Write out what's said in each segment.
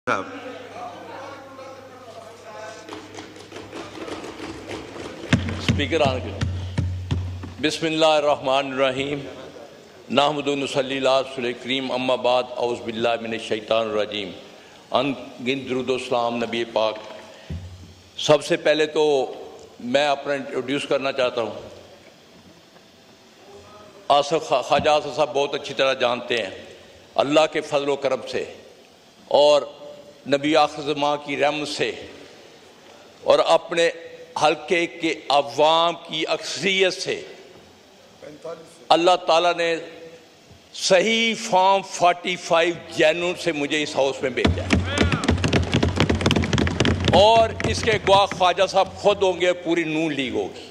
Speaker बिस्मिल्लाहिर्रहमानिर्रहीम नहमदु व नसल्ली अला रसूलिल करीम अम्मा बाद औज़ु बिल्लाहि मिनश शैतानिर रजीम अनगिनत दुरूद व सलाम नबी पाक। सबसे पहले तो मैं अपना इंट्रोड्यूस करना चाहता हूँ। ख्वाजा आसिफ साहब बहुत अच्छी तरह जानते हैं अल्लाह के फजल व करम से और नबी आखिर ज़मां की रहमत से और अपने हल्के के अवाम की अक्सरियत से अल्लाह ताला ने सही फॉर्म 45 जनवरी से मुझे इस हाउस में भेजा है और इसके गवाह ख्वाजा साहब खुद होंगे, पूरी नून लीग होगी।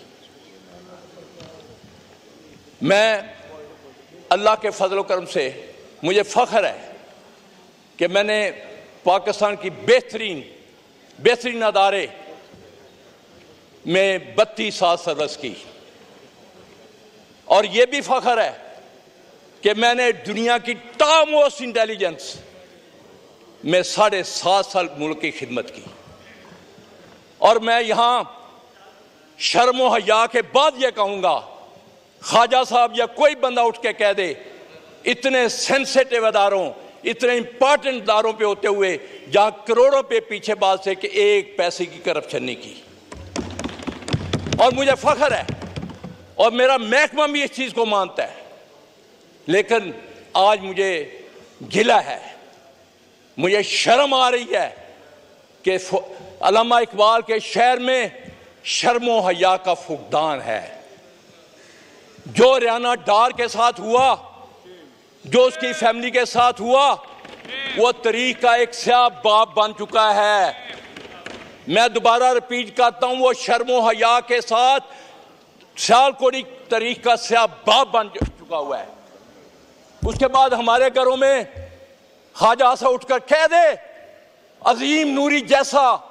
मैं अल्लाह के फजल करम से मुझे फ़ख्र है कि मैंने पाकिस्तान की बेहतरीन अदारे में 32 साल सर्विस की और ये भी फ़ख्र है कि मैंने दुनिया की टॉप मोस्ट इंटेलिजेंस में 7.5 साल मुल्क की खिदमत की। और मैं यहाँ शर्म व हया के बाद ये कहूँगा, ख्वाजा साहब या कोई बंदा उठ के कह दे इतने सेंसिटिव अदारों, इतने इंपॉर्टेंट अदारों पे होते हुए जहाँ करोड़ों पे पीछे बात से कि एक पैसे की करप्शन नहीं की। और मुझे फ़ख्र है और मेरा महकमा भी इस चीज़ को मानता है, लेकिन आज मुझे गिला है, मुझे शर्म आ रही है कि अल्लामा इकबाल के शहर में शर्म व हया का फुकदान है। जो रियाना डार के साथ हुआ, जो उसकी फैमिली के साथ हुआ, वो तारीख का एक स्याह बाब बन चुका है। मैं दोबारा रिपीट करता हूं, वो शर्म व हया के साथ सियालकोटी तारीख का स्याह बाब बन चुका हुआ है। उसके बाद हमारे घरों में ख्वाजा से उठकर कह दे अजीम नूरी जैसा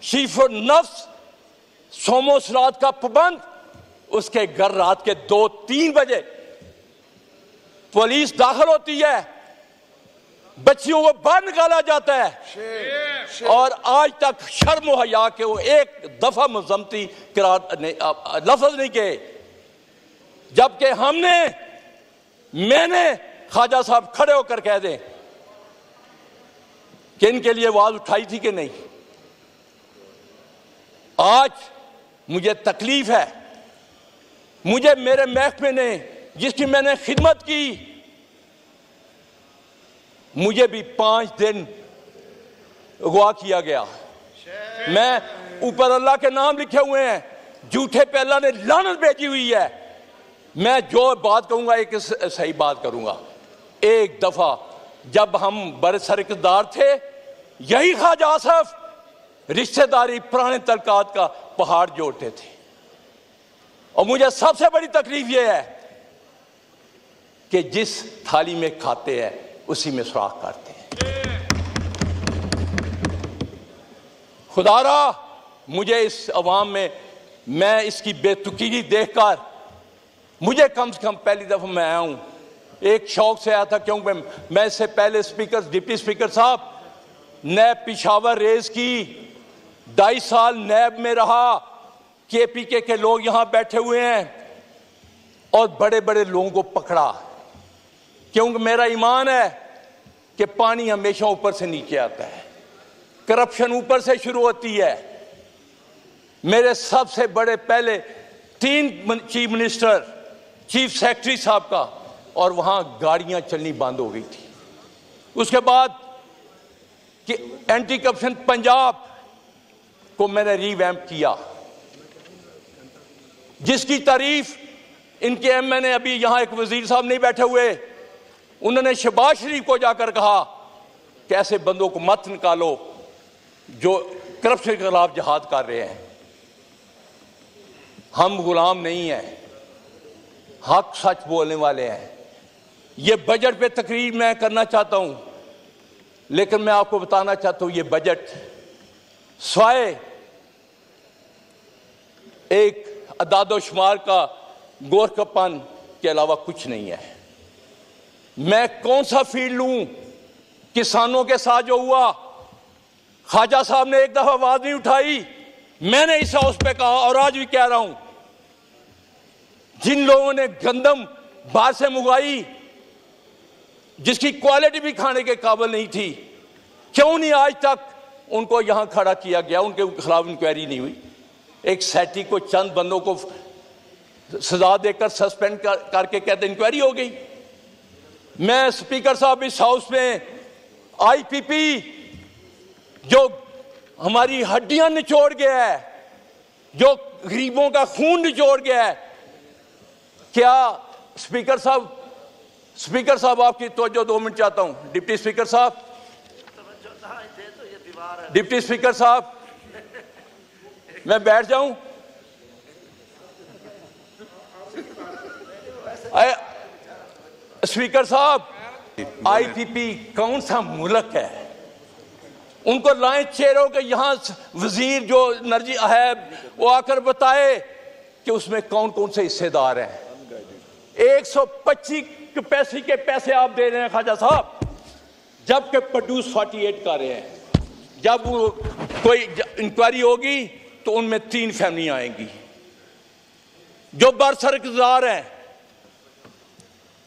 शीफुर नफ्स सोमो सलात का पाबंद, उसके घर रात के 2-3 बजे पुलिस दाखिल होती है, बच्चियों को बाहर निकाला जाता है और आज तक शर्म व हया के वो एक दफा मजम्मती लफ्ज नहीं कहे। जबकि मैंने ख्वाजा साहब खड़े होकर कह दें कि इनके लिए आवाज उठाई थी कि नहीं। आज मुझे तकलीफ है, मुझे मेरे महकमे ने जिसकी मैंने खिदमत की, मुझे भी 5 दिन अगवा किया गया। मैं ऊपर अल्लाह के नाम लिखे हुए हैं, झूठे पे अल्लाह ने लानत भेजी हुई है। मैं जो बात कहूंगा एक सही बात करूंगा। एक दफा जब हम बरसर इक़्तिदार थे, यही ख्वाजा आसिफ रिश्तेदारी पुराने तलकात का पहाड़ जोड़ते थे। और मुझे सबसे बड़ी तकलीफ यह है कि जिस थाली में खाते हैं उसी में सुराख करते हैं। खुदारा मुझे इस अवाम में, मैं इसकी बेतुकीनी देखकर, मुझे कम से कम पहली दफा मैं आया हूं, एक शौक से आया था, क्योंकि मैं इससे पहले डिप्टी स्पीकर साहब नैब पिशावर रेस की 2.5 साल नैब में रहा। KPK के लोग यहां बैठे हुए हैं और बड़े बड़े लोगों को पकड़ा, क्योंकि मेरा ईमान है कि पानी हमेशा ऊपर से नीचे आता है, करप्शन ऊपर से शुरू होती है। मेरे सबसे बड़े पहले 3 चीफ मिनिस्टर, चीफ सेक्रेटरी साहब का, और वहां गाड़ियां चलनी बंद हो गई थी। उसके बाद कि एंटी करप्शन पंजाब को मैंने रीवैम्प किया, जिसकी तारीफ इनके MNA, अभी यहां एक वजीर साहब नहीं बैठे हुए, उन्होंने शहबाज शरीफ को जाकर कहा कि ऐसे बंदों को मत निकालो जो करप्शन के खिलाफ जिहाद कर रहे हैं। हम गुलाम नहीं हैं, हक सच बोलने वाले हैं। ये बजट पे तकरीर मैं करना चाहता हूं, लेकिन मैं आपको बताना चाहता हूं ये बजट स्वाय एक अदादो शुमार का गोरखपन के अलावा कुछ नहीं है। मैं कौन सा फील्ड लूं किसानों के साथ जो हुआ, ख्वाजा साहब ने एक दफा आवाज नहीं उठाई। मैंने इस हाउस पे कहा और आज भी कह रहा हूं, जिन लोगों ने गंदम बाहर से मंगवाई जिसकी क्वालिटी भी खाने के काबिल नहीं थी, क्यों नहीं आज तक उनको यहां खड़ा किया गया, उनके खिलाफ इंक्वायरी नहीं हुई। एक सैटी को, चंद बंदों को सजा देकर सस्पेंड करके कहते इंक्वायरी हो गई। मैं स्पीकर साहब इस हाउस में आईपीपी जो हमारी हड्डियां निचोड़ गया है, जो गरीबों का खून निचोड़ गया है, क्या स्पीकर साहब आपकी तवज्जो 2 मिनट चाहता हूं। डिप्टी स्पीकर साहब, डिप्टी स्पीकर साहब, मैं बैठ जाऊं? स्पीकर साहब, आईपीपी कौन सा मुल्क है? उनको लाएं चेहरों के यहां वजीर जो एनर्जी है वो आकर बताए कि उसमें कौन कौन से हिस्सेदार हैं। 125 पैसे के पैसे आप दे रहे हैं ख्वाजा साहब, जबकि प्रोड्यूस 48 कर रहे हैं। जब कोई इंक्वायरी होगी तो उनमें 3 फैमिली आएंगी जो बरसरकदार हैं।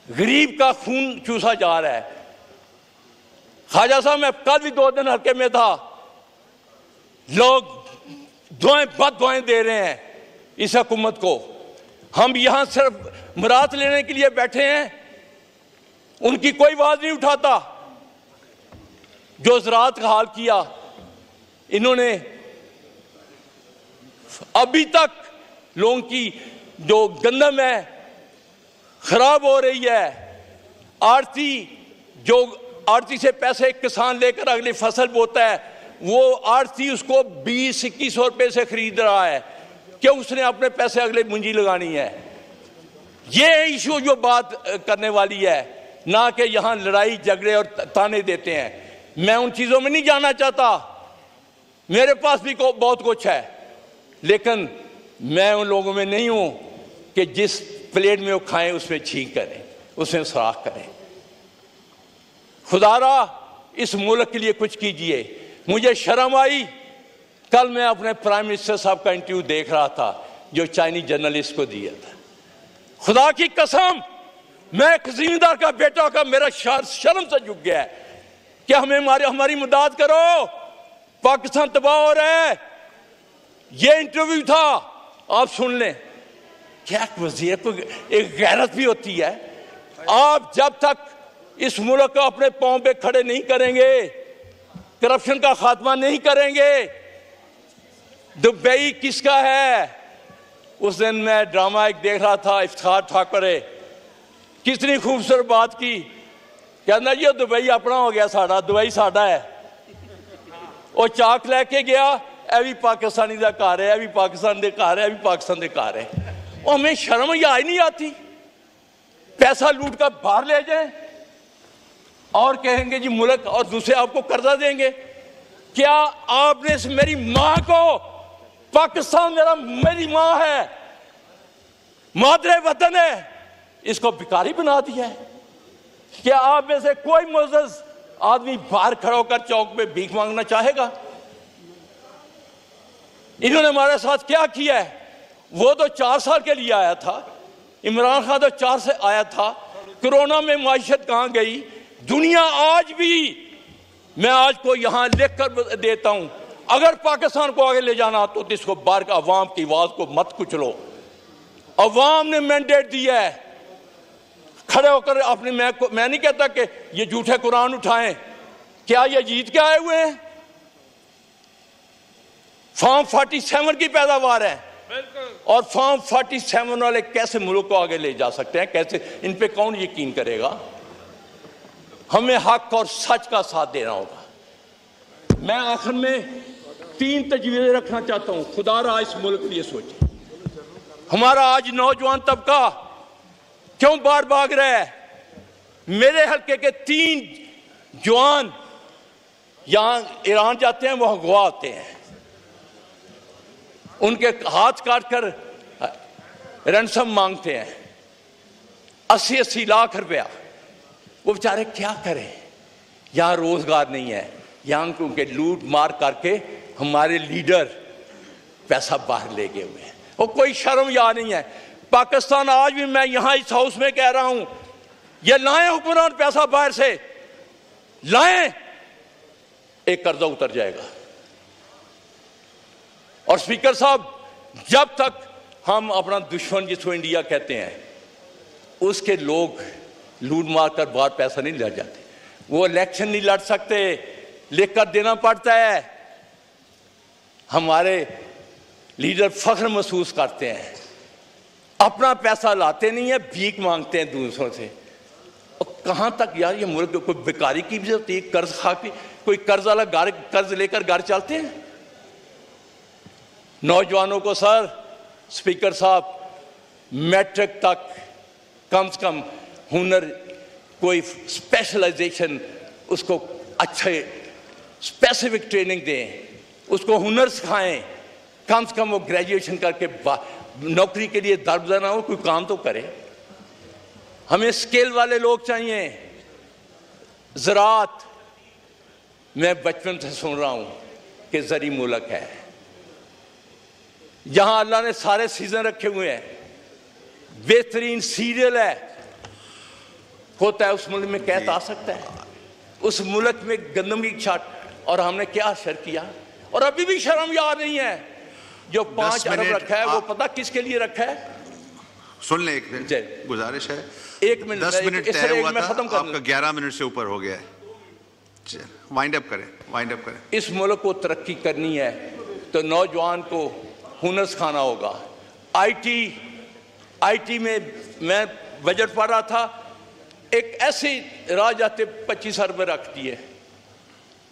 गरीब का खून चूसा जा रहा है। ख्वाजा साहब, मैं कल भी 2 दिन हल्के में था, लोग दुआएं बद दुआएं दे रहे हैं इस हुकूमत को। हम यहां सिर्फ मुराद लेने के लिए बैठे हैं, उनकी कोई आवाज नहीं उठाता। जो ज़राअत का हाल किया इन्होंने, अभी तक लोगों की जो गंदम है खराब हो रही है। आड़ती से पैसे किसान लेकर अगली फसल बोता है, वो आड़ती उसको 20-21 रुपए से खरीद रहा है कि उसने अपने पैसे अगले मुंजी लगानी है। ये इशू जो बात करने वाली है, ना कि यहां लड़ाई झगड़े और ताने देते हैं। मैं उन चीजों में नहीं जाना चाहता, मेरे पास भी बहुत कुछ है, लेकिन मैं उन लोगों में नहीं हूं कि जिस प्लेट में वो खाएं उसमें छींक करें, उसमें सुराख करें। खुदारा इस मुल्क के लिए कुछ कीजिए। मुझे शर्म आई, कल मैं अपने प्राइम मिनिस्टर साहब का इंटरव्यू देख रहा था जो चाइनीज जर्नलिस्ट को दिया था। खुदा की कसम, मैं एक जिम्मेदार का बेटा का मेरा शर्म से झुक गया है कि हमारी मदद करो, पाकिस्तान तबाह हो रहा है। ये इंटरव्यू था, आप सुन लें। क्या वजीर को एक गैरत भी होती है? आप जब तक इस मुल्क को अपने पांव पे खड़े नहीं करेंगे, करप्शन का खात्मा नहीं करेंगे, दुबई किसका है? उस दिन मैं ड्रामा एक देख रहा था, इफ्तिखार ठाकुर है, कितनी खूबसूरत बात की, कहना ये दुबई अपना हो गया, साड़ा दुबई साड़ा है। वो चाक लेके गया, यह भी पाकिस्तानी का घर है, यह भी पाकिस्तान के घर है, यह भी पाकिस्तान के घर है। और हमें शर्म ही आई नहीं आती? पैसा लूट कर बाहर ले जाए और कहेंगे जी मुल्क, और दूसरे आपको कर्जा देंगे। क्या आपने मेरी मां को, पाकिस्तान मेरी मां है, मादरे वतन है, इसको भिखारी बना दिया है? क्या आप में से कोई मुअज़्ज़ज़ आदमी बाहर खड़ा होकर चौक पे भीख मांगना चाहेगा? इन्होंने हमारे साथ क्या किया है? वो तो 4 साल के लिए आया था, इमरान खान तो 4 से आया था। कोरोना में माइशत कहां गई? दुनिया आज भी, मैं आज को यहां लिख कर देता हूं, अगर पाकिस्तान को आगे ले जाना तो इसको बाहर का अवाम की आवाज को मत कुचलो। अवाम ने मैंडेट दिया है, खड़े होकर अपने, मैं नहीं कहता कि ये झूठे कुरान उठाएं, क्या ये जीत के आए हुए हैं? फॉर्म 47 की पैदावार है, और फॉर्म 47 वाले कैसे मुल्क को आगे ले जा सकते हैं? कैसे? इन पे कौन यकीन करेगा? हमें हक और सच का साथ देना होगा। मैं आखिर में 3 तजवीज़ें रखना चाहता हूं। खुदारा इस मुल्क के लिए सोचे। हमारा आज नौजवान तबका क्यों बाहर भाग रहा है? मेरे हल्के के 3 जवान यहां ईरान जाते हैं, वो अगवा होते हैं, उनके हाथ काटकर रैंसम मांगते हैं 80-80 लाख रुपया। वो बेचारे क्या करें? यहां रोजगार नहीं है, यहाँ क्योंकि लूट मार करके हमारे लीडर पैसा बाहर ले गए हुए हैं और कोई शर्म या नहीं है। पाकिस्तान आज भी, मैं यहाँ इस हाउस में कह रहा हूँ, ये लाएं हुक्मरान पैसा बाहर से लाएं, एक कर्जा उतर जाएगा। और स्पीकर साहब, जब तक हम अपना दुश्मन जिसको इंडिया कहते हैं उसके लोग लूट मार कर बाहर पैसा नहीं ले जाते, वो इलेक्शन नहीं लड़ सकते, लिख कर देना पड़ता है। हमारे लीडर फख्र महसूस करते हैं, अपना पैसा लाते नहीं है, भीख मांगते हैं दूसरों से। और कहां तक यार ये मुल्क, कोई बेकारी की भी होती है, कर्ज खा के कोई कर्ज वाला कर्ज लेकर घर चलते हैं। नौजवानों को सर, स्पीकर साहब, मैट्रिक तक कम से कम हुनर, कोई स्पेशलाइजेशन, उसको अच्छे स्पेसिफिक ट्रेनिंग दें, उसको हुनर सिखाएं, कम से कम वो ग्रेजुएशन करके नौकरी के लिए दरबदर ना हो, कोई काम तो करे। हमें स्किल वाले लोग चाहिए। ज़राअत, मैं बचपन से सुन रहा हूं कि ज़री मुल्क है, जहां अल्लाह ने सारे सीजन रखे हुए हैं, बेहतरीन सीरियल है, होता है उस मुल्क में कैद आ सकता है, उस मुल्क में गंदम की छाट, और हमने क्या असर किया। और अभी भी शर्म याद नहीं है, जो 5 अरब रखा है वो पता किसके लिए रखा है। सुन ले, एक गुजारिश है, 1 मिनट, 10 मिनट तय हुआ था, खत्म कर, आपका 11 मिनट से ऊपर हो गया है, वाइंड अप करें। इस मुल्क को तरक्की करनी है तो नौजवान को हुनर सिखाना होगा। आईटी में मैं बजट पढ़ रहा था, एक ऐसी राह जाते 25 अरब रख दिए।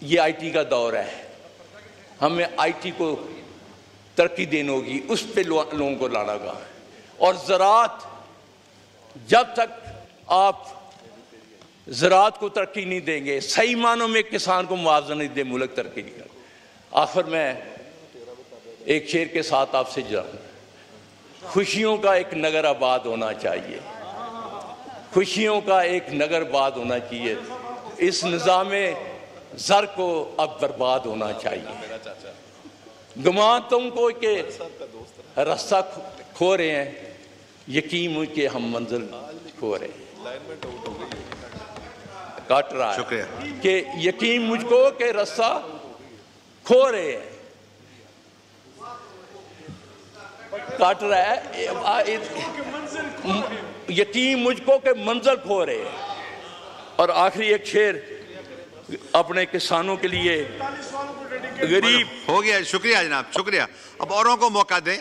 ये आईटी का दौर है, हमें आईटी को तरक्की देनी होगी, उस पे लोगों को लाना होगा। और ज़राअत, जब तक आप ज़राअत को तरक्की नहीं देंगे, सही मानों में किसान को मुआवजा नहीं दे, मुल्क तरक्की नहीं कर। आखिर में एक शेर के साथ आपसे जाऊं, खुशियों का एक नगर आबाद होना चाहिए, खुशियों का एक नगर आबाद होना चाहिए, इस निज़ामे ज़र को अब बर्बाद होना चाहिए। गुमान तुमको के रास्ता खो रहे हैं, यकीन मुझे हम मंजिल खो रहे हैं। काट रहा है कि यकीन मुझको के रास्ता खो रहे हैं, काट रहा है, यकीन मुझको के मंजिल खो रहे हैं। और आखिरी एक शेर अपने किसानों के लिए, गरीब हो गया। शुक्रिया जनाब, शुक्रिया। अब औरों को मौका दें।